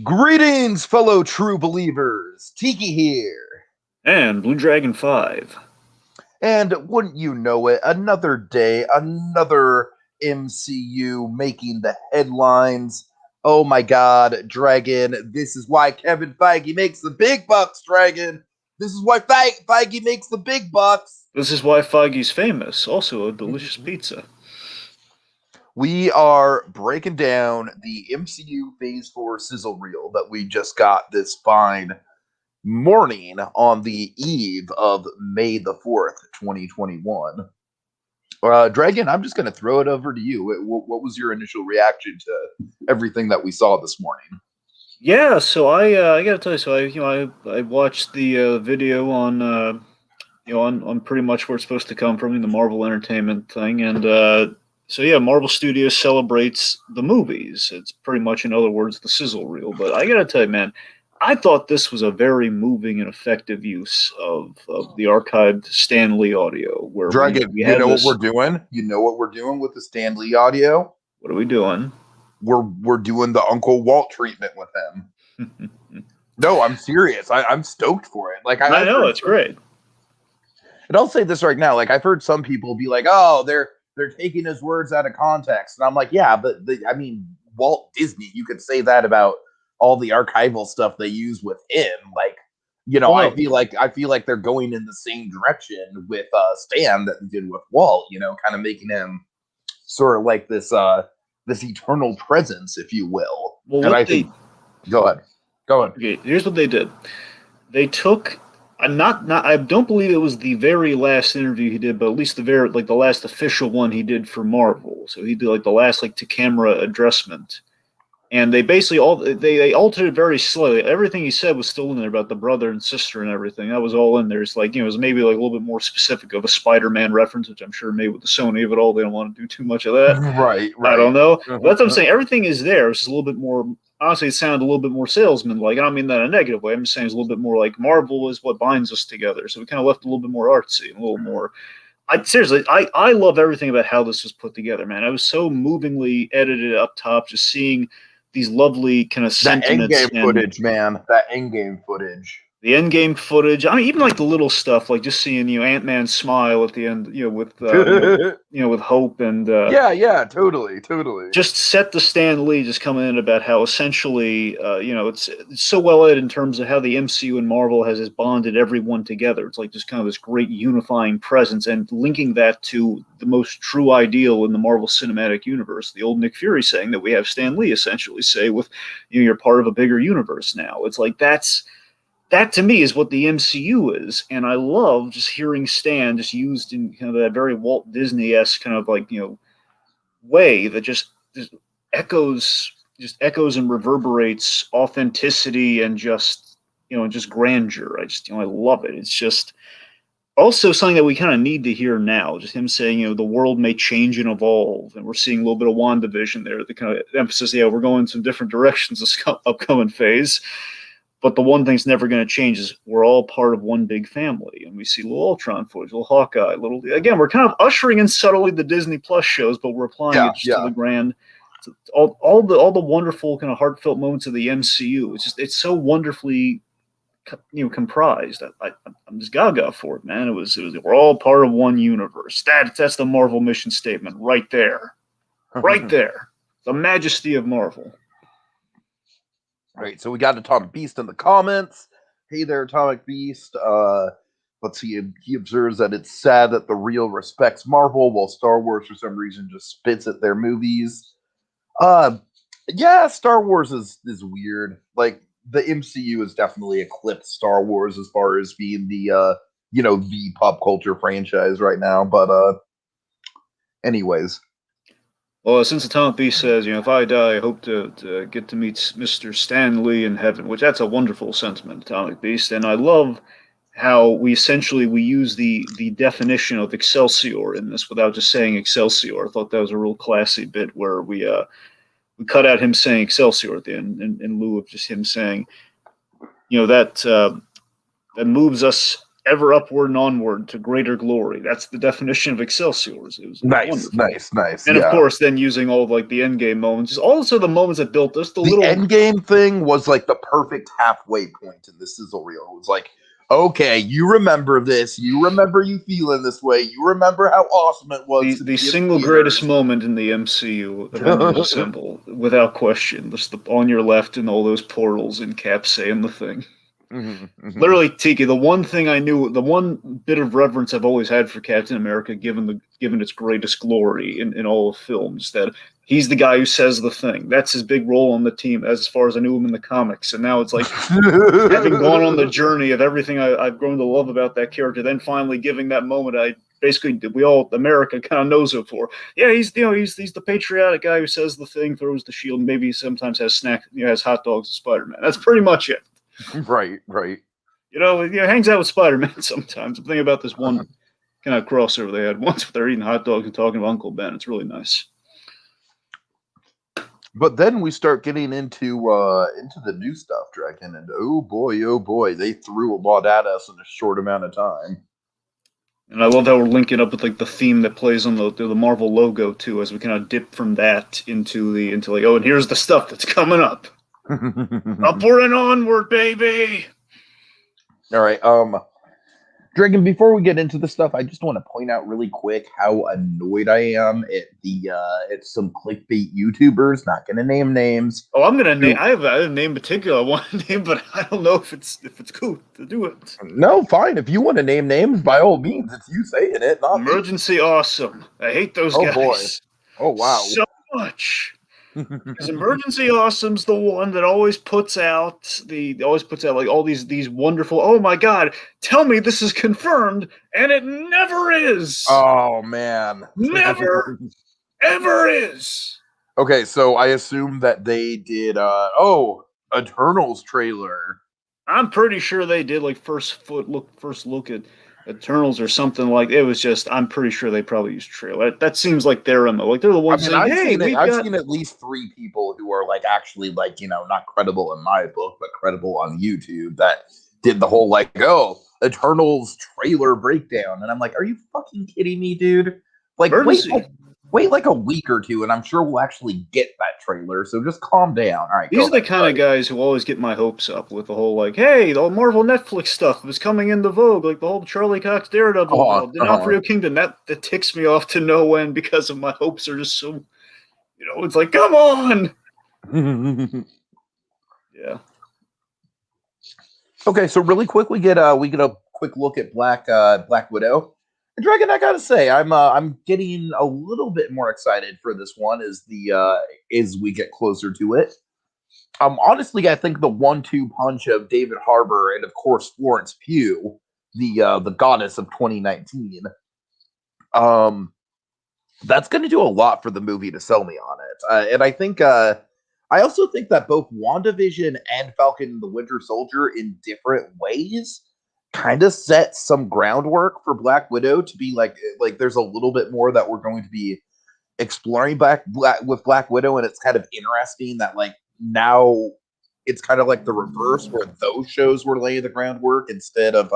Greetings, fellow true believers. Tiki here. And Blue Dragon 5. And wouldn't you know it, another day, another MCU making the headlines. Oh my god, Dragon. This is why Kevin Feige makes the big bucks, Dragon. This is why Feige makes the big bucks. This is why Feige's famous. Also, a delicious pizza. We are breaking down the MCU Phase 4 sizzle reel that we just got this fine morning on the eve of May the 4th, 2021. Dragon, I'm just going to throw it over to you. What was your initial reaction to everything that we saw this morning? Yeah, so I gotta tell you, I watched the video on on pretty much where it's supposed to come from, the Marvel Entertainment thing, and so yeah, Marvel Studios celebrates the movies. It's pretty much, in other words, the sizzle reel. But I gotta tell you, man, I thought this was a very moving and effective use of the archived Stan Lee audio, where Dragon, we you had know what this. we're doing? You know what we're doing with the Stan Lee audio? What are we doing? We're doing the Uncle Walt treatment with him. No, I'm serious. I'm stoked for it. Like I I've know, heard it's great. and I'll say this right now. Like I've heard some people be like, "Oh, they're taking his words out of context," and I'm like, "Yeah, but I mean, Walt Disney. You could say that about all the archival stuff they use with him. Like, Well, I no, feel like they're going in the same direction with Stan that they did with Walt. You know, kind of making him sort of like this eternal presence, if you will. well, And I what they think, go ahead, go ahead. okay, here's what they did. They took not I don't believe it was the very last interview he did, but at least the last official one he did for Marvel. So he did like the last like to camera addressment, and they basically they altered it very slightly. Everything he said was still in there about the brother and sister and everything. That was all in there. It's like, it was maybe like a little bit more specific of a Spider-Man reference, which I'm sure maybe with the Sony of it all, they don't want to do too much of that. Right, I right. don't know. But that's what I'm saying. Everything is there. It's just a little bit more. Honestly, it sounded a little bit more salesman like. I don't mean that in a negative way. I'm just saying it's a little bit more like Marvel is what binds us together. So we kind of left a little bit more artsy, a little more. I love everything about how this was put together, man. I was so movingly edited up top, just seeing these lovely kind of That end sentiments game and footage, man. That end game footage. the end game footage. I mean, even like the little stuff, like just seeing Ant-Man smile at the end, with with Hope and Yeah, yeah, totally, totally. just set the Stan Lee just coming in about how essentially, it's so well edited in terms of how the MCU and Marvel has bonded everyone together. It's like just kind of this great unifying presence, and linking that to the most true ideal in the Marvel Cinematic Universe. The old Nick Fury saying that we have Stan Lee essentially say with, you're part of a bigger universe now. It's like that to me is what the MCU is, and I love just hearing Stan just used in kind of that very Walt Disney-esque kind of like way that just echoes and reverberates authenticity and just grandeur. I love it. It's just also something that we kind of need to hear now. Just him saying, the world may change and evolve, and we're seeing a little bit of WandaVision there. The kind of emphasis, yeah, we're going some different directions this upcoming phase. But the one thing's never going to change is we're all part of one big family, and we see little Ultron footage, little Hawkeye, little. Again, we're kind of ushering in subtly the Disney Plus shows, but we're applying Yeah, it just to yeah. the grand, to all the wonderful kind of heartfelt moments of the MCU. It's so wonderfully comprised. I'm just gaga for it, man. It was we're all part of one universe. That's the Marvel mission statement right there, right there. The majesty of Marvel. Right, so we got Atomic Beast in the comments. Hey there, Atomic Beast. Let's see. He observes that it's sad that the real respects Marvel, while Star Wars, for some reason, just spits at their movies. Uh, yeah, Star Wars is weird. Like the MCU has definitely eclipsed Star Wars as far as being the pop culture franchise right now. But anyways, Well, since Atomic Beast says, if I die, I hope to get to meet Mr. Stan Lee in heaven, which that's a wonderful sentiment, Atomic Beast, and I love how we use the definition of Excelsior in this without just saying Excelsior. I thought that was a real classy bit where we cut out him saying Excelsior at the end in lieu of just him saying, that moves us ever upward and onward to greater glory. That's the definition of Excelsior. It was Nice, wonderful. nice. And of Yeah. course, then using all of, like, the endgame moments, also the moments that built us. The endgame thing was like the perfect halfway point in the sizzle reel. It was like, okay, you remember this. You remember you feeling this way. You remember how awesome it was. The single greatest moment in the MCU, Avengers Assemble, without question. Just on your left and all those portals and Cap saying the thing. Literally, Tiki, the one thing I knew, the one bit of reverence I've always had for Captain America, given its greatest glory in all of films, that he's the guy who says the thing. That's his big role on the team, as far as I knew him in the comics. And now it's like, having gone on the journey of everything I've grown to love about that character, then finally giving that moment, America kind of knows it for. Yeah, he's the patriotic guy who says the thing, throws the shield, maybe he sometimes has has hot dogs with Spider-Man. That's pretty much it. Right. Hangs out with Spider-Man sometimes. I'm thinking about this one kind of crossover they had once where they're eating hot dogs and talking to Uncle Ben. It's really nice. But then we start getting into the new stuff, Dragon, and oh boy, they threw a lot at us in a short amount of time. And I love how we're linking up with like the theme that plays on the Marvel logo too, as we kind of dip from that into like, oh, and here's the stuff that's coming up. Upward and onward, baby. All right, Dragon. Before we get into the stuff, I just want to point out really quick how annoyed I am at some clickbait YouTubers. Not going to name names. Oh, I'm gonna name. I have a name particular I want to name, but I don't know if it's cool to do it. No, fine. If you want to name names, by all means, it's you saying it. Not Emergency me. Awesome. I hate those guys. Boy. Oh wow. So much. Because Emergency Awesome's the one that always puts out like all these wonderful, oh my god, tell me this is confirmed, and it never is. Oh man. Never ever is. Okay, so I assume that they did Eternals trailer. I'm pretty sure they did like first look at Eternals or something like it was just. I'm pretty sure they probably used trailer. That seems like they're like they're the ones saying, "Hey, I've seen at least 3 people who are like actually like not credible in my book, but credible on YouTube that did the whole like Eternals trailer breakdown," and I'm like, "Are you fucking kidding me, dude? Like wait like a week or two, and I'm sure we'll actually get that trailer. So just calm down." All right, these are the kind of guys who always get my hopes up with the whole like, hey, the Marvel Netflix stuff is coming into vogue, like the whole Charlie Cox Daredevil, D'Onofrio Kingdom. That ticks me off to no end because of my hopes are just so, it's like, come on. Yeah. Okay, so really quick, we get a quick look at Black Widow. And Dragon, I gotta say, I'm getting a little bit more excited for this one as we get closer to it. Honestly, I think the 1-2 punch of David Harbour and of course Florence Pugh, the goddess of 2019, that's going to do a lot for the movie to sell me on it. And I think I also think that both WandaVision and Falcon and the Winter Soldier, in different ways, kind of set some groundwork for Black Widow to be like there's a little bit more that we're going to be exploring with Black Widow, and it's kind of interesting that like now it's kind of like the reverse where those shows were laying the groundwork instead of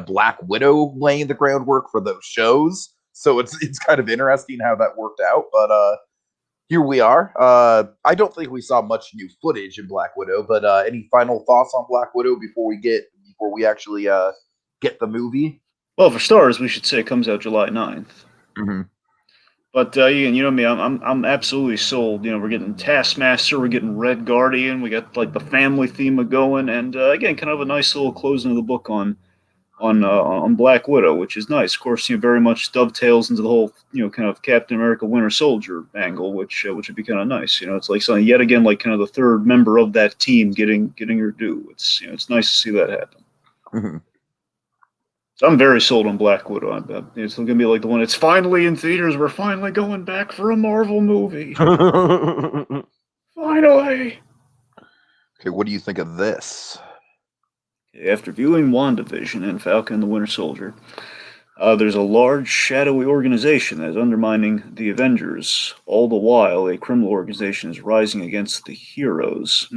Black Widow laying the groundwork for those shows. So it's kind of interesting how that worked out, but here we are. I don't think we saw much new footage in Black Widow, but any final thoughts on Black Widow before we actually get the movie? Well, for starters, we should say it comes out July 9th. Mm-hmm. But Ian, you know me, I'm absolutely sold. We're getting Taskmaster, we're getting Red Guardian, we got like the family theme going, and again, kind of a nice little closing of the book on Black Widow, which is nice. Of course, very much dovetails into the whole kind of Captain America Winter Soldier angle, which would be kind of nice. It's like something yet again, like kind of the third member of that team getting her due. It's it's nice to see that happen. Mm-hmm. So I'm very sold on Black Widow. It's going to be like the one. It's finally in theaters. We're finally going back for a Marvel movie. Finally. Okay, what do you think of this? After viewing WandaVision and Falcon and the Winter Soldier, there's a large, shadowy organization that is undermining the Avengers. All the while, a criminal organization is rising against the heroes.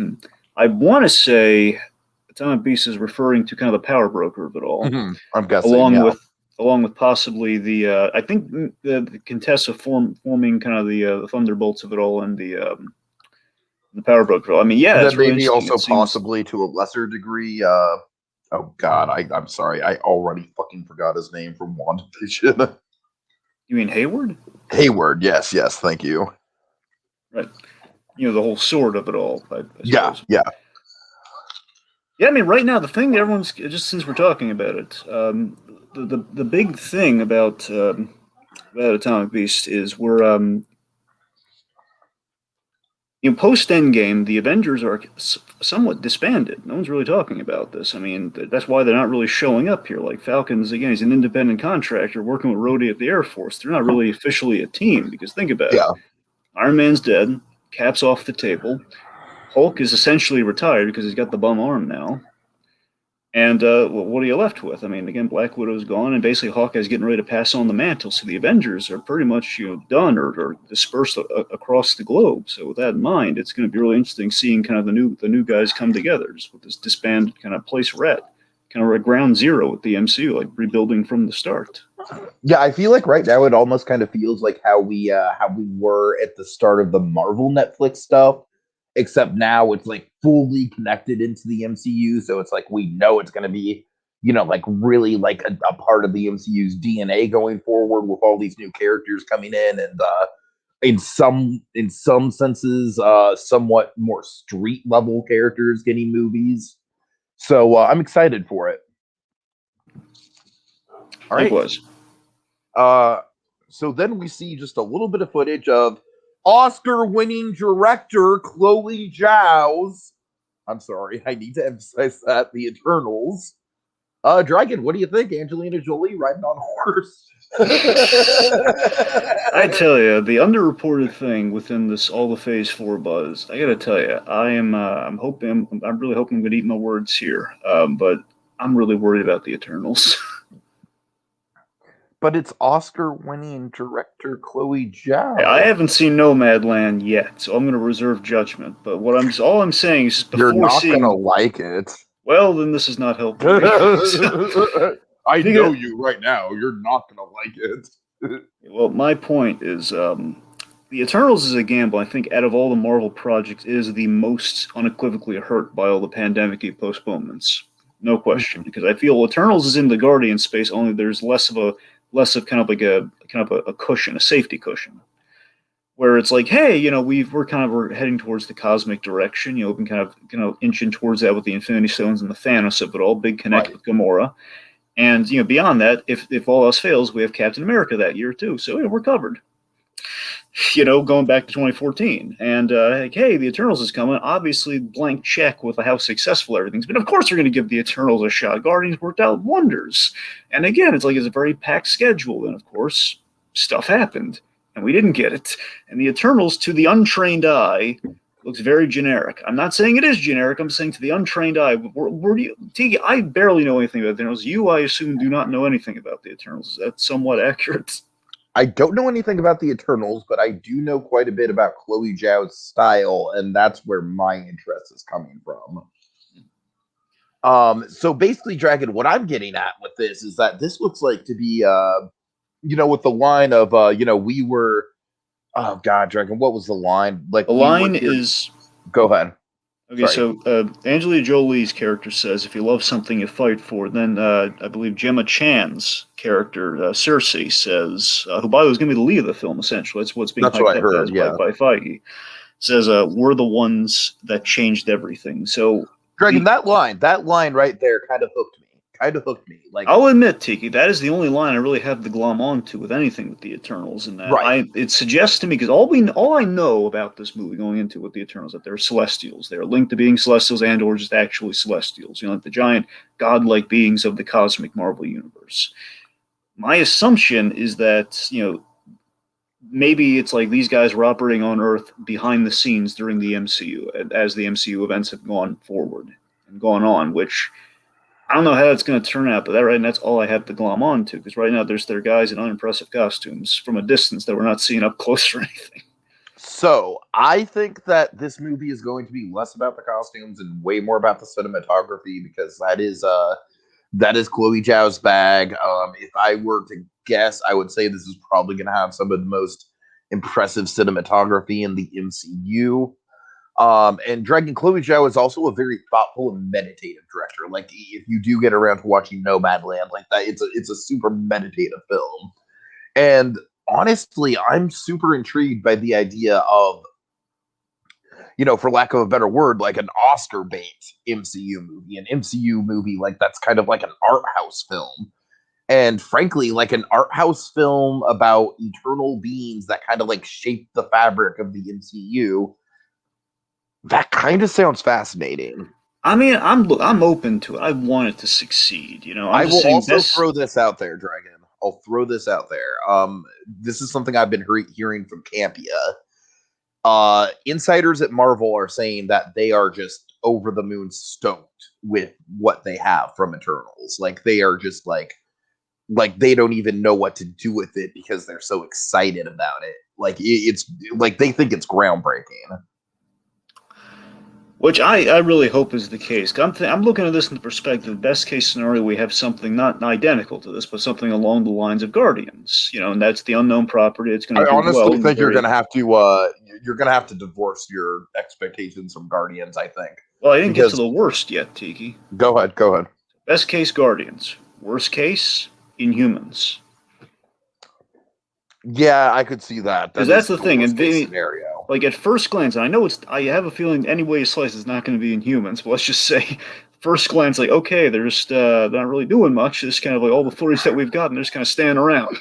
I want to say Atomic Beast is referring to kind of the power broker of it all, I'm guessing, along yeah. with possibly the I think the Contessa forming kind of the Thunderbolts of it all and the power broker. I mean, yeah, And it's then really maybe interesting. also It seems. possibly to a lesser degree, oh god, I'm sorry, I already fucking forgot his name from WandaVision. You mean Hayward? Hayward, yes, thank you. Right. You know, the whole sword of it all, I Yeah, suppose. yeah. Yeah, I mean, right now the thing that everyone's just since we're talking about it, the big thing about Atomic Beast is we're post Endgame, the Avengers are somewhat disbanded. No one's really talking about this. I mean, that's why they're not really showing up here. Like Falcon's again, he's an independent contractor working with Rhodey at the Air Force. They're not really officially a team because think about it. Yeah. Iron Man's dead. Cap's off the table. Hulk is essentially retired because he's got the bum arm now. And what are you left with? I mean, again, Black Widow's gone, and basically Hawkeye's getting ready to pass on the mantle. So the Avengers are pretty much done or dispersed across the globe. So with that in mind, it's going to be really interesting seeing kind of the new guys come together, just with this disbanded kind of place we're at, kind of at ground zero with the MCU, like rebuilding from the start. Yeah, I feel like right now it almost kind of feels like how we were at the start of the Marvel Netflix stuff, except now it's like fully connected into the MCU, so it's like we know it's going to be, like really like a part of the MCU's DNA going forward with all these new characters coming in and in some senses somewhat more street level characters getting movies. So I'm excited for it. All right. Likewise. So then we see just a little bit of footage of Oscar-winning director Chloe Zhao's. I'm sorry, I need to emphasize that the Eternals. Dragon, what do you think? Angelina Jolie riding on a horse. I tell you, the underreported thing within this all the Phase 4 buzz. I got to tell you, I'm really hoping I'm going to eat my words here, but I'm really worried about the Eternals. But it's Oscar-winning director Chloe Zhao. I haven't seen Nomadland yet, so I'm going to reserve judgment. But all I'm saying is before you're not seeing, gonna like it. Well, then this is not helping me. I know you right now. You're not gonna like it. Well, my point is, the Eternals is a gamble. I think out of all the Marvel projects, is the most unequivocally hurt by all the pandemic postponements. No question, because I feel Eternals is in the Guardian space. Only there's less of kind of like a cushion, a safety cushion, where it's like, hey, we're heading towards the cosmic direction. We've been kind of inching towards that with the Infinity Stones and the Thanos of it all, big connect with Gamora. And beyond that, if all else fails, we have Captain America that year too. So we're covered. Going back to 2014, and hey, the Eternals is coming. Obviously, blank check with how successful everything's been. Of course, we're going to give the Eternals a shot. Guardians worked out wonders, and again, it's a very packed schedule. And of course, stuff happened, and we didn't get it. And the Eternals, to the untrained eye, looks very generic. I'm not saying it is generic. I'm saying to the untrained eye, where do you, Tiki? I barely know anything about the Eternals. You, I assume, do not know anything about the Eternals. Is that somewhat accurate? I don't know anything about the Eternals, but I do know quite a bit about Chloe Zhao's style, and that's where my interest is coming from. So basically, Dragon, what I'm getting at with this is that this looks like to be, with the line of, we were, oh God, Dragon, what was the line? Like the line is. Go ahead. Okay, so Angelina Jolie's character says, if you love something, you fight for it. Then I believe Gemma Chan's character, Cersei, says, who by the way is going to be the lead of the film, essentially. That's what's being hyped up as by Feige. Says, we're the ones that changed everything. So, Dragon, that line right there kind of hooked me. Like, I'll admit, Tiki, that is the only line I really have the glom onto with anything with the Eternals, and that it suggests to me, because all I know about this movie going into with the Eternals, that they're Celestials. They're linked to being Celestials and or just actually Celestials, like the giant godlike beings of the cosmic Marvel universe. My assumption is that, maybe it's like these guys were operating on Earth behind the scenes during the MCU, as the MCU events have gone forward and gone on, which I don't know how that's going to turn out, but that's all I have to glom on to, because right now there are guys in unimpressive costumes from a distance that we're not seeing up close or anything. So I think that this movie is going to be less about the costumes and way more about the cinematography because that is Chloe Zhao's bag. If I were to guess, I would say this is probably going to have some of the most impressive cinematography in the MCU. And Dragon Chloe Zhao is also a very thoughtful and meditative director. Like if you do get around to watching Nomadland like that, it's a super meditative film. And honestly, I'm super intrigued by the idea of, for lack of a better word, like an Oscar bait an MCU movie like that's kind of like an art house film. And frankly, like an art house film about eternal beings that kind of like shape the fabric of the MCU. That kind of sounds fascinating. I mean, I'm open to it. I want it to succeed. I I'm just will saying also this. throw this out there, Dragon. I'll throw this out there. This is something I've been hearing from Campia. Insiders at Marvel are saying that they are just over the moon stoked with what they have from Eternals. Like they are just like they don't even know what to do with it because they're so excited about it. Like it's like they think it's groundbreaking. Which I really hope is the case. I'm looking at this in the perspective, best case scenario, we have something not identical to this, but something along the lines of Guardians, and that's the unknown property. It's going I to do well. honestly think you're gonna have to divorce your expectations from Guardians. I think Well, I didn't get to because the worst yet, Tiki. go ahead. Best case, Guardians. Worst case, Inhumans. Yeah, I could see that. Because That that's is the the thing, worst and case scenario. like at first glance, and I know I have a feeling any way you slice it's not going to be Inhumans, but let's just say, first glance, like, okay, they're just not really doing much. It's kind of like all the footage that we've gotten, they're just kind of standing around.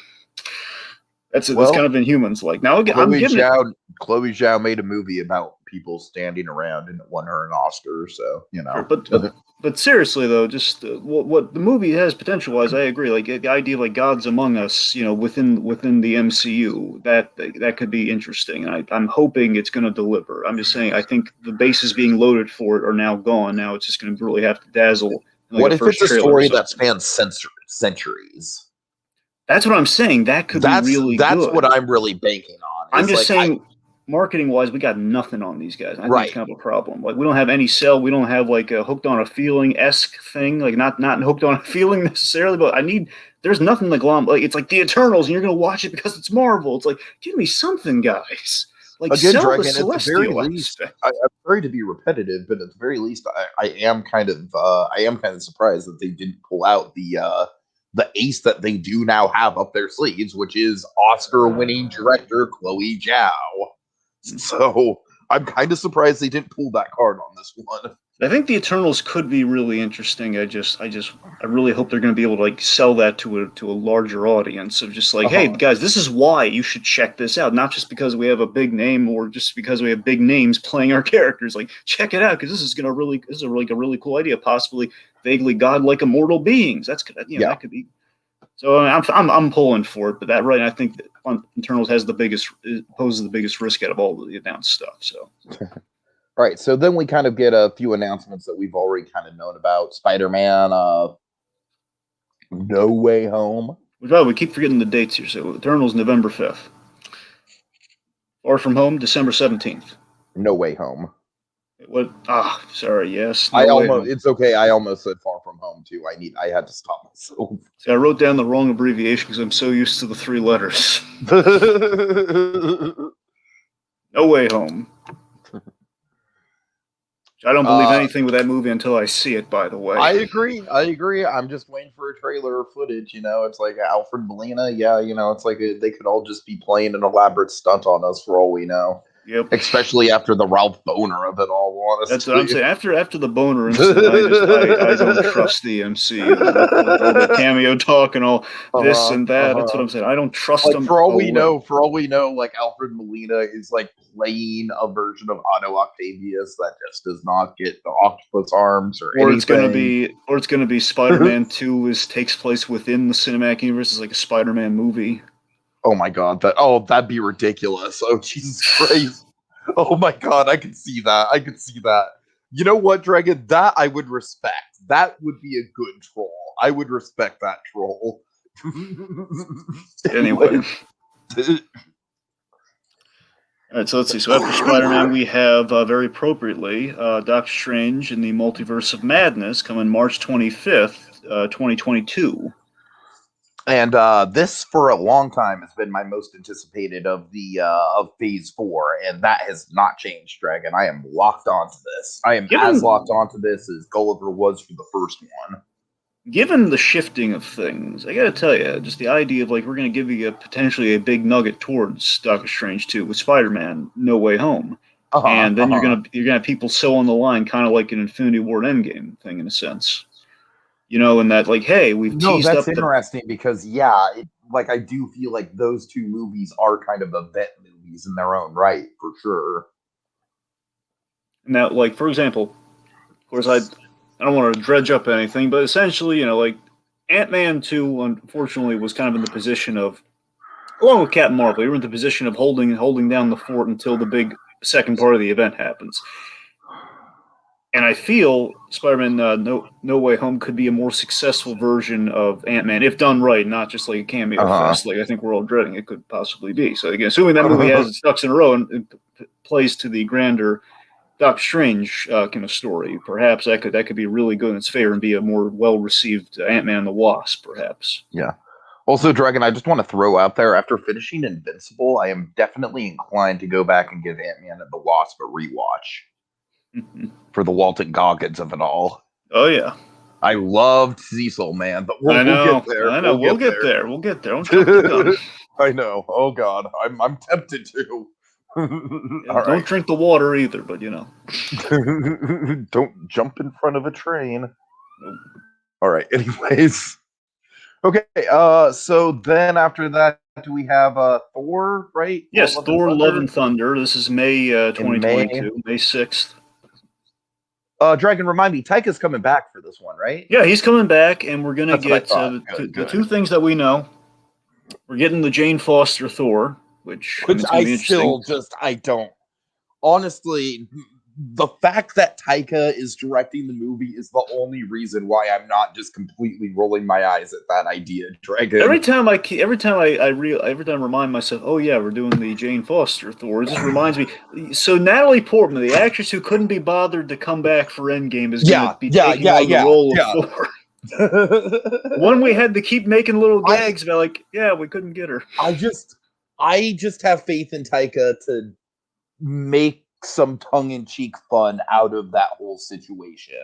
That's it. That's kind Well, of Inhumans. Like now, I'm Chloe giving it. Zhao Chloe Zhao made a movie about people standing around and it won her an Oscar. So Sure, but seriously though, just what the movie has potential wise, I agree. Like the idea of like gods among us, within the MCU, that could be interesting. And I'm hoping it's going to deliver. I'm just saying, I think the bases being loaded for it are now gone. Now it's just going to really have to dazzle in like what a if first it's a trailer or story that something. spans centuries? That's what I'm saying. That could be really That's good. what I'm really banking on. I'm Is just like I saying, marketing wise, we got nothing on these guys. I think it's right. kind of a problem. Like we don't have any sell. We don't have like a hooked on a feeling esque thing. Like not hooked on a feeling necessarily, but there's nothing like it's like the Eternals, and you're gonna watch it because it's Marvel. It's like give me something, guys. Like Again, sell the Dragon, at the very celestial least, aspect. I'm sorry to be repetitive, but at the very least, I am kind of surprised that they didn't pull out the ace that they do now have up their sleeves, which is Oscar-winning director Chloe Zhao. So I'm kind of surprised they didn't pull that card on this one. I think the Eternals could be really interesting. I really hope they're going to be able to like sell that to a larger audience of just like, hey Uh-huh. guys, this is why you should check this out, not just because we have a big name or just because we have big names playing our characters. Like, check it out because this is like a really cool idea, possibly vaguely godlike immortal beings. Yeah. That could be. So I'm pulling for it, but that right, I think that Eternals poses the biggest risk out of all of the announced stuff. So. All right, so then we kind of get a few announcements that we've already kind of known about. Spider-Man, No Way Home. We keep forgetting the dates here. So Eternals November 5th. Far From Home December 17th. No Way Home. What? Sorry. Yes. It's okay. I almost said Far From Home too. I had to stop myself. See, I wrote down the wrong abbreviation because I'm so used to the 3 letters. No Way Home. I don't believe anything with that movie until I see it, by the way. I agree. I'm just waiting for a trailer or footage. It's like Alfred Molina. Yeah, it's like they could all just be playing an elaborate stunt on us for all we know. Yep. Especially after the Ralph Boner of it all, honestly. That's what I'm saying. After the Boner incident, I don't trust the MCU with all the cameo talk and all this and that. That's what I'm saying. I don't trust them. For all we know, like Alfred Molina is like playing a version of Otto Octavius that just does not get the octopus arms or anything. It's gonna be Spider-Man 2 takes place within the cinematic universe as like a Spider-Man movie. Oh my god, that'd be ridiculous. Oh Jesus Christ. Oh my god, I could see that. You know what, Dragon? That I would respect. That would be a good troll. I would respect that troll. Anyway. All right, so let's see. So after Spider-Man, we have very appropriately Doctor Strange in the Multiverse of Madness coming March 25th, 2022. And this, for a long time, has been my most anticipated of the of Phase 4, and that has not changed, Dragon. I am locked onto this. I am as locked onto this as Gulliver was for the first one. Given the shifting of things, I gotta tell you, just the idea of like we're gonna give you potentially a big nugget towards Doctor Strange 2 with Spider-Man No Way Home, and then you're gonna have people so on the line, kind of like an Infinity War Endgame thing in a sense. You know, and that like, hey, we've teased up. That's interesting because like I do feel like those two movies are kind of event movies in their own right, for sure. Now, like for example, of course, I don't want to dredge up anything, but essentially, you know, like Ant-Man 2, unfortunately, was kind of in the position of, along with Captain Marvel, you're in the position of holding down the fort until the big second part of the event happens. And I feel Spider-Man No Way Home could be a more successful version of Ant-Man, if done right, not just like a cameo fest, like I think we're all dreading it could possibly be. So again, assuming that movie has its ducks in a row and plays to the grander Doctor Strange kind of story, perhaps that could be really good in its favor and be a more well-received Ant-Man and the Wasp, perhaps. Yeah. Also, Dragon, I just want to throw out there, after finishing Invincible, I am definitely inclined to go back and give Ant-Man and the Wasp a rewatch. For the Walton Goggins of it all. Oh yeah, I loved Sizzle, man, but we'll get there. I know we'll get there. We'll get there. Don't jump the gun. I know. Oh God, I'm tempted to. Don't drink the water either, but you know. Don't jump in front of a train. Nope. All right. Anyways, okay. So then after that, do we have Thor? Right? Yes, Thor: Love and Thunder. This is May 2022, May 6th. Dragon, remind me, Taika's coming back for this one, right? Yeah, he's coming back, and we're gonna get the two things that we know. We're getting the Jane Foster Thor, which I still I don't. Honestly, the fact that Taika is directing the movie is the only reason why I'm not just completely rolling my eyes at that idea, Dragon. Every time I remind myself, oh yeah, we're doing the Jane Foster Thor. It just reminds me. So Natalie Portman, the actress who couldn't be bothered to come back for Endgame, is going to be taking on the role of Thor. One we had to keep making little gags about, like, yeah, we couldn't get her. I just have faith in Taika to make some tongue-in-cheek fun out of that whole situation.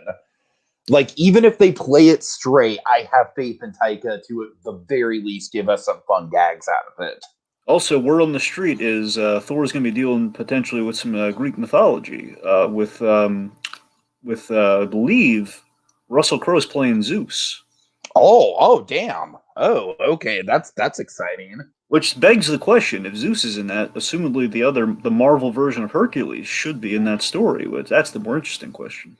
Like, even if they play it straight, I have faith in Taika to, at the very least, give us some fun gags out of it. Also, word on the street is Thor is going to be dealing potentially with some Greek mythology. With I believe Russell Crowe's playing Zeus. Oh, damn. Oh, okay, that's exciting. Which begs the question: if Zeus is in that, assumedly the Marvel version of Hercules should be in that story. Which that's the more interesting question.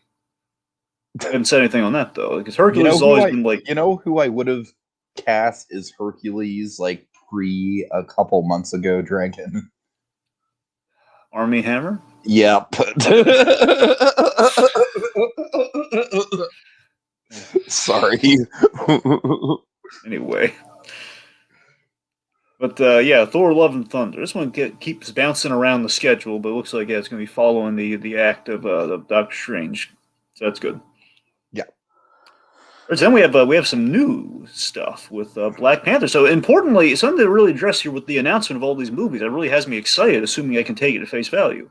I haven't said anything on that though, because Hercules has always been like. You know who I would have cast as Hercules like a couple months ago, Dragon? Armie Hammer? Yep. Sorry. Anyway. But yeah, Thor: Love and Thunder. This one keeps bouncing around the schedule, but it looks like it's going to be following the act of Doctor Strange, so that's good. Yeah. But then we have some new stuff with Black Panther. So importantly, something to really address here with the announcement of all these movies that really has me excited, assuming I can take it at face value,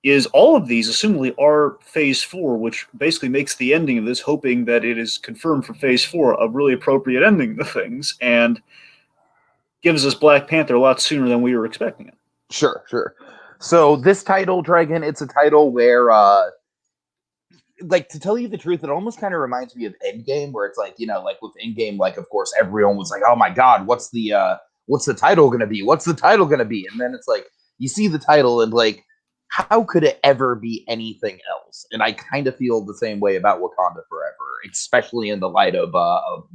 is all of these assumedly are Phase 4, which basically makes the ending of this, hoping that it is confirmed for Phase 4, a really appropriate ending to things, and gives us Black Panther a lot sooner than we were expecting it. Sure. So this title, Dragon, it's a title where, like, to tell you the truth, it almost kind of reminds me of Endgame, where it's like, you know, like with Endgame, like, of course, everyone was like, oh my God, what's the title going to be? What's the title going to be? And then it's like, you see the title and like, how could it ever be anything else? And I kind of feel the same way about Wakanda Forever, especially in the light of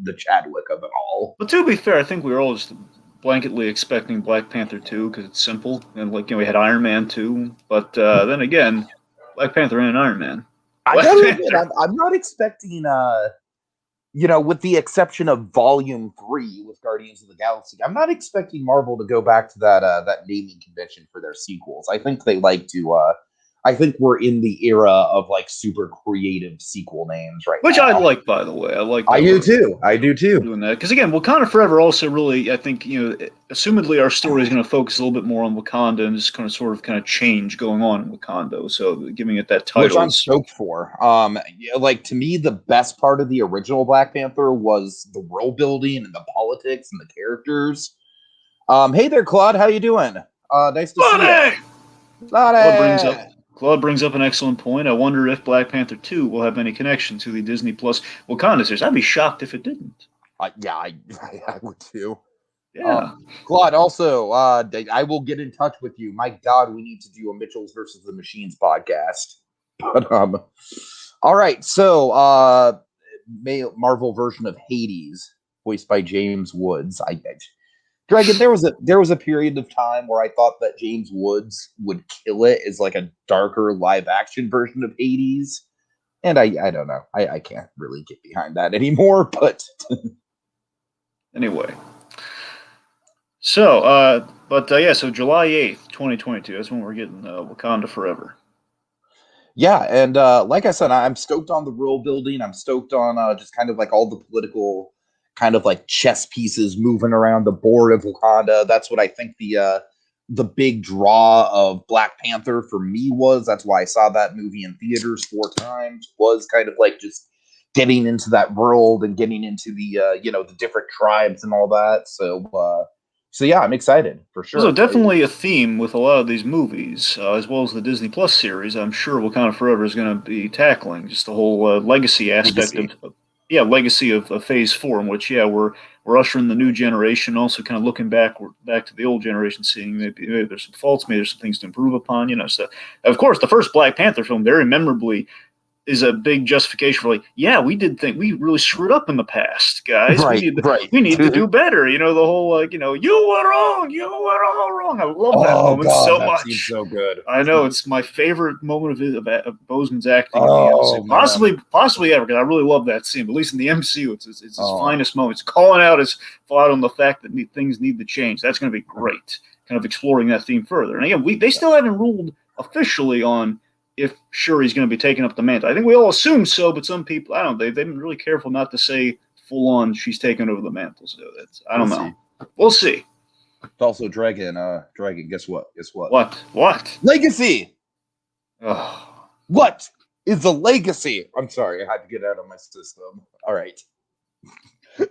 the Chadwick of it all. But to be fair, I think we were all just blanketly expecting Black Panther 2 because it's simple, and like, you know, we had Iron Man 2, but then again, Black Panther and Iron Man. I gotta admit, I'm not expecting with the exception of Volume 3 with Guardians of the Galaxy, I'm not expecting Marvel to go back to that naming convention for their sequels. I think they like to. I think we're in the era of like super creative sequel names right Which now. I like, by the way. I like that. I do too. I do too. Doing that. Because again, Wakanda Forever also really, I think, assumedly our story is going to focus a little bit more on Wakanda and just kind of change going on in Wakanda. So giving it that title. Which I'm stoked for. Like to me, the best part of the original Black Panther was the world building and the politics and the characters. Hey there, Claude. How you doing? Nice to see you. Claude brings up an excellent point. I wonder if Black Panther 2 will have any connection to the Disney Plus Wakanda series. I'd be shocked if it didn't. Yeah, I would too. Yeah. Claude, also, I will get in touch with you. My God, we need to do a Mitchells versus the Machines podcast. But all right. So, Marvel version of Hades, voiced by James Woods. Dragon, there was a period of time where I thought that James Woods would kill it as like a darker live action version of Hades, and I don't know. I can't really get behind that anymore. But anyway, so so July 8th, 2022. That's when we're getting Wakanda Forever. Yeah, and like I said, I'm stoked on the world building. I'm stoked on just kind of like all the political kind of like chess pieces moving around the board of Wakanda. That's what I think the big draw of Black Panther for me was. That's why I saw that movie in theaters 4 times, was kind of like just getting into that world and getting into the the different tribes and all that. So yeah, I'm excited for sure. So definitely a theme with a lot of these movies, as well as the Disney Plus series. I'm sure Wakanda Forever is going to be tackling just the whole legacy aspect of legacy of Phase 4, in which we're ushering the new generation, also kind of looking back to the old generation, seeing maybe there's some faults, maybe there's some things to improve upon. So of course the first Black Panther film very memorably is a big justification for we did think we really screwed up in the past, guys. Right, we need to do better. The whole you were wrong, you were all wrong. I love that moment so much. Seems so good. I know it's my favorite moment of Boseman's acting. Possibly ever, because I really love that scene. But at least in the MCU, it's his finest moment. It's calling out his thought on the fact that things need to change. That's going to be great. Kind of exploring that theme further. And again, they still haven't ruled officially on if Shuri's going to be taking up the mantle. I think we all assume so, but some people, I don't know, they've been really careful not to say full on she's taking over the mantle. So I don't know. We'll see. Also, Dragon, guess what? What? Legacy! Oh. What is a legacy? I'm sorry, I had to get out of my system. All right.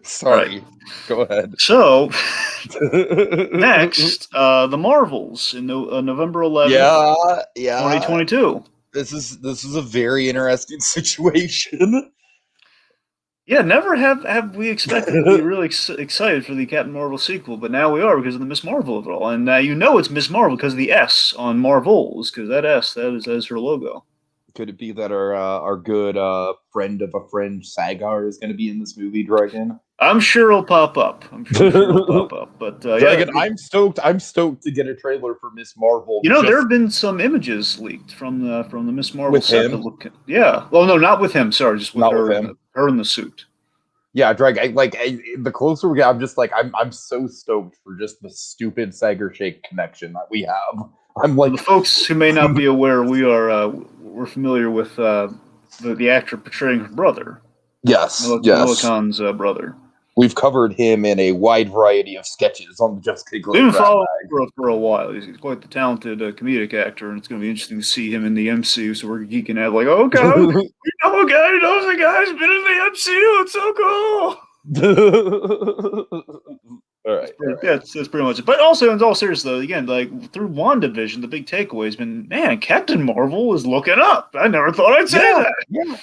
Sorry. Go ahead. So, next, the Marvels in November 11th, 2022. This is a very interesting situation. Yeah, never have we expected to be really excited for the Captain Marvel sequel, but now we are because of the Miss Marvel of it all. And it's Miss Marvel because of the S on Marvels, because that S, that is her logo. Could it be that our good friend of a friend Sagar is going to be in this movie, Dragon? I'm sure it'll pop up. But Dragon, I'm stoked. I'm stoked to get a trailer for Miss Marvel. There have been some images leaked from the Miss Marvel with set. Him? Well, no, not with him. Sorry, just with not her. With him. Her in the suit. Yeah, Dragon. The closer we get, I'm just like I'm so stoked for just the stupid Sagar Shake connection that we have. I'm like, the folks who may not be aware, we're familiar with the actor portraying her brother. Yes. Khan's brother. We've covered him in a wide variety of sketches on the Just Kick. We've been following him for a while. He's quite the talented comedic actor, and it's going to be interesting to see him in the MCU. So we're geeking out, like, oh god, we know a guy who knows a guy who's been in the MCU. It's so cool. All right. That's pretty much it. But also, in all seriousness, though, again, like through WandaVision, the big takeaway has been, man, Captain Marvel is looking up. I never thought I'd say that. Yeah.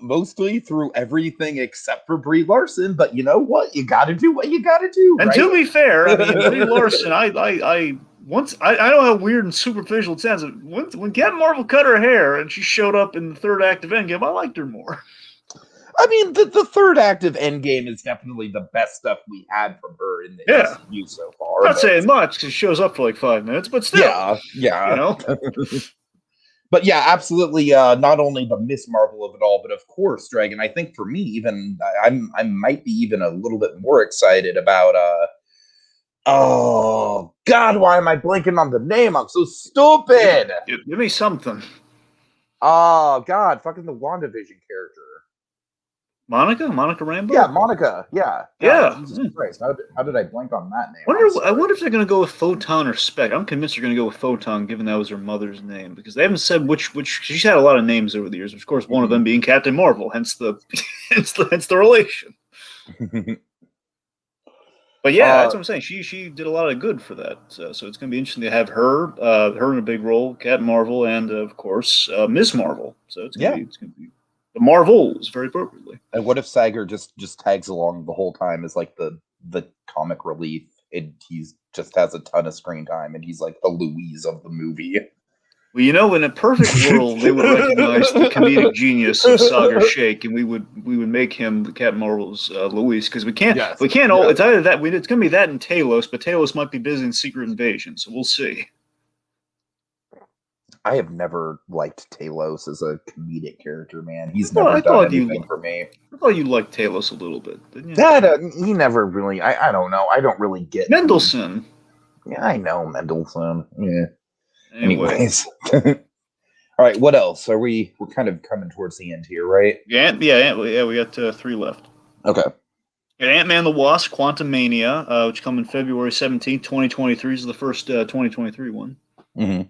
Mostly through everything except for Brie Larson, but you know what? You got to do what you got to do. And to be fair, I mean, Brie Larson, I know how weird and superficial it sounds. When Captain Marvel cut her hair and she showed up in the third act of Endgame, I liked her more. I mean, the third act of Endgame is definitely the best stuff we had from her in the MCU so far. I'm not saying much because she shows up for like 5 minutes, but still. Yeah. You know? But yeah, absolutely. Not only the Miss Marvel of it all, but of course, Dragon. I think for me, even I might be even a little bit more excited about. Oh God, why am I blanking on the name? I'm so stupid. Give me something. Oh God, fucking the WandaVision character. Monica Rambeau. Yeah, Monica. Yeah. God, Yeah. Jesus Christ. How did I blank on that name? I wonder if they're going to go with Photon or Spec. I'm convinced they're going to go with Photon, given that was her mother's name, because they haven't said which. She's had a lot of names over the years. Of course, one of them being Captain Marvel, hence the hence the relation. But yeah, that's what I'm saying. She did a lot of good for that. So it's going to be interesting to have her in a big role, Captain Marvel, and of course Miss Marvel. So it's going to be the Marvels very appropriately. And what if Sager just tags along the whole time as like the comic relief, and he's just has a ton of screen time, and he's like the Louise of the movie. Well, you know, in a perfect world, they would recognize the comedic genius of Sagar Sheikh, and we would make him the Captain Marvel's Luis, because we can't all. It's either that it's going to be that and Talos, but Talos might be busy in Secret Invasion, so we'll see. I have never liked Talos as a comedic character, man. He's never done anything for me. I thought you liked Talos a little bit, didn't you? That he never really. I don't know. I don't really get Mendelsohn. Yeah, I know Mendelsohn. Yeah. Anyways. All right, what else? We're kind of coming towards the end here, right? Yeah, we got 3 left. Okay. Ant-Man the Wasp, Quantumania, which come in February 17th, 2023. This is the first 2023 one. Mm-hmm.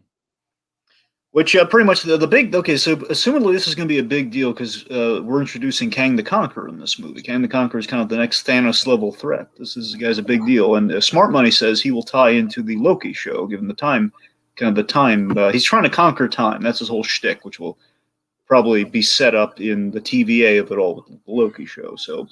Which pretty much the big... Okay, so assumedly this is going to be a big deal because we're introducing Kang the Conqueror in this movie. Kang the Conqueror is kind of the next Thanos-level threat. This guy's a big deal, and Smart Money says he will tie into the Loki show, given the time... he's trying to conquer time. That's his whole shtick, which will probably be set up in the TVA of it all with the Loki show. So,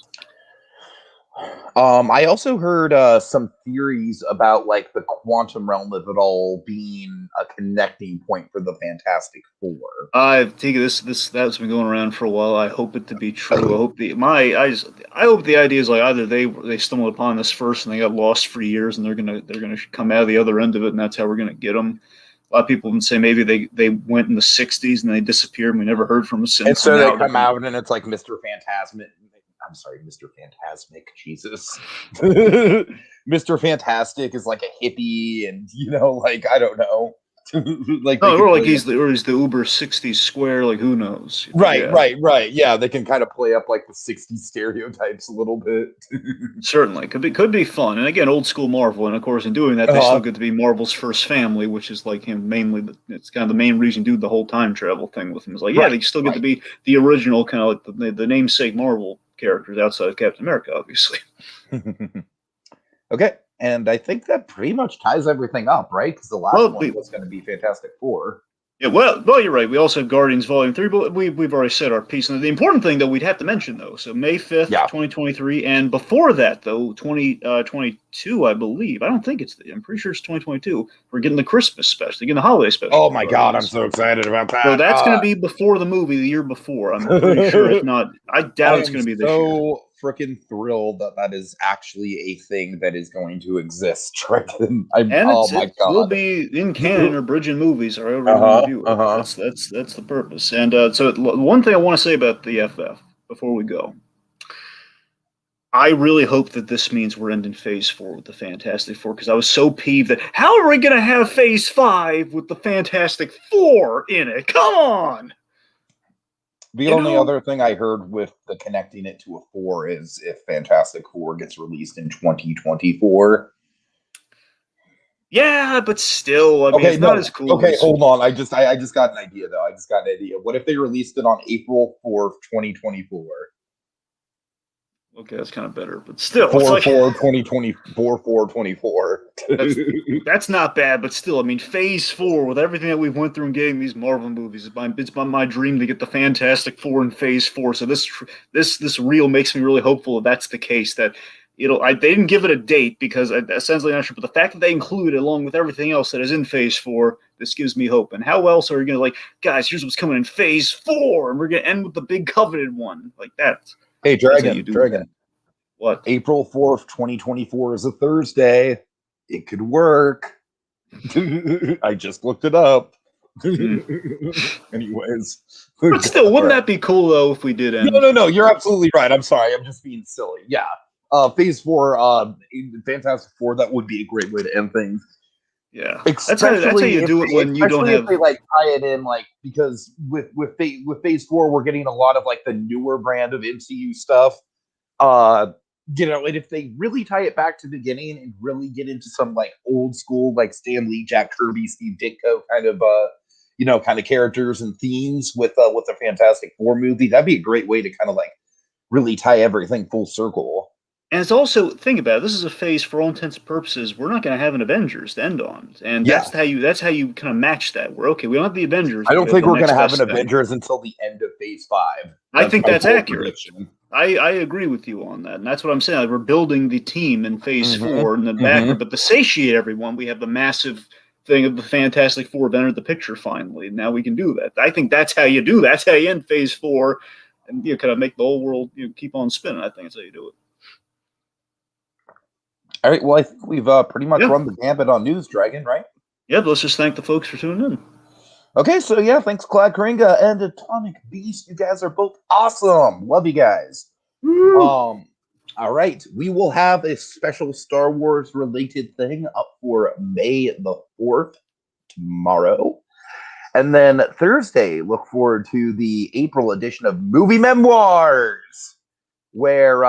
I also heard some theories about like the quantum realm of it all being a connecting point for the Fantastic Four. I think that's been going around for a while. I hope it to be true. I hope I hope the idea is like either they stumbled upon this first and they got lost for years and they're gonna come out of the other end of it, and that's how we're gonna get them. A lot of people would say maybe they went in the 60s and they disappeared and we never heard from them since. And so they come out and it's like Mr. Phantasmic. I'm sorry, Mr. Phantasmic. Jesus. Mr. Fantastic is like a hippie and, like, I don't know. Like or like he's the Uber 60s square, like who knows? Right. Yeah, they can kind of play up like the 60s stereotypes a little bit. Certainly. Could be fun. And again, old school Marvel, and of course in doing that they still get to be Marvel's first family, which is like him mainly it's kind of the main reason do the whole time travel thing with him. It's like, they still get to be the original kind of like the namesake Marvel characters outside of Captain America, obviously. Okay. And I think that pretty much ties everything up, right? Because the last one was going to be Fantastic Four. Yeah, well, you're right. We also have Guardians Volume 3, but we've already said our piece. And the important thing, though, we'd have to mention, though, so May 5th, 2023, and before that, though, 2022, I believe. I'm pretty sure it's 2022. We're getting the Christmas special, getting the holiday special. Oh, my God, I'm so excited about that. So that's going to be before the movie the year before. I'm pretty sure. If not, I doubt it's going to be this year. So freaking thrilled that is actually a thing that is going to exist. Oh my God! Will be in canon or bridge in movies or however you want to do it. That's the purpose. And so one thing I want to say about the FF before we go, I really hope that this means we're ending Phase 4 with the Fantastic Four, because I was so peeved that how are we going to have Phase 5 with the Fantastic Four in it? Come on! The only other thing I heard with the connecting it to a 4 is if Fantastic Four gets released in 2024. Yeah, but still, I mean, it's not as cool. Okay, hold on. I just got an idea, though. What if they released it on April 4th, 2024? Okay, that's kind of better, but still. 4/4/2024. That's not bad, but still, I mean, Phase 4, with everything that we went through in getting these Marvel movies, it's my dream to get the Fantastic Four in Phase 4. So this reel makes me really hopeful that's the case. That they didn't give it a date because essentially not sure, but the fact that they include it along with everything else that is in Phase 4, this gives me hope. And how else are we going to guys? Here's what's coming in Phase 4, and we're going to end with the big coveted one like that. Hey, Dragon. What? April 4th, 2024 is a Thursday. It could work. I just looked it up. Anyways. But still, wouldn't that be cool though if we did end? No. You're absolutely right. I'm sorry. I'm just being silly. Yeah. Phase 4, Fantastic Four. That would be a great way to end things. Yeah, that's how you do it when you don't have. Especially if they like tie it in, like because with Phase 4, we're getting a lot of like the newer brand of MCU stuff. You know, and if they really tie it back to the beginning and really get into some like old school, like Stan Lee, Jack Kirby, Steve Ditko kind of kind of characters and themes with the Fantastic Four movie, that'd be a great way to kind of like really tie everything full circle. And it's also, think about it, this is a phase for all intents and purposes. We're not going to have an Avengers to end on, and that's how you kind of match that. We're okay. We don't have the Avengers. I don't think we're going to have an Avengers until the end of Phase 5. I think that's accurate. I agree with you on that, and that's what I'm saying. Like, we're building the team in Phase 4 in the background, but to satiate everyone, we have the massive thing of the Fantastic Four have entered the picture finally. Now we can do that. I think that's how you do that. That's how you end Phase 4, and kind of make the whole world keep on spinning. I think that's how you do it. All right, well, I think we've pretty much run the gambit on news, Dragon, right? Yeah, but let's just thank the folks for tuning in. Okay, so thanks, Clyde Karinga and Atomic Beast. You guys are both awesome. Love you guys. All right, we will have a special Star Wars related thing up for May the 4th, tomorrow. And then Thursday, look forward to the April edition of Movie Memoirs, where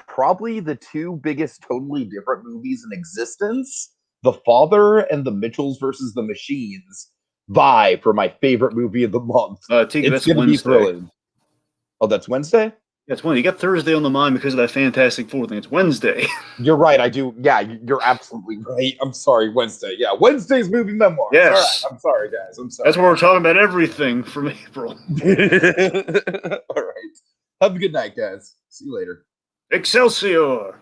probably the two biggest totally different movies in existence, The Father and The Mitchells versus the Machines, vie for my favorite movie of the month. Tiki, it's going to be thrilling. Oh, that's Wednesday? That's Wednesday. You got Thursday on the mind because of that Fantastic Four thing. It's Wednesday. You're right. I do. Yeah, you're absolutely right. I'm sorry. Wednesday. Yeah, Wednesday's Movie Memoirs. Yes. All right. I'm sorry, guys. I'm sorry. That's where we're talking about everything from April. All right. Have a good night, guys. See you later. Excelsior!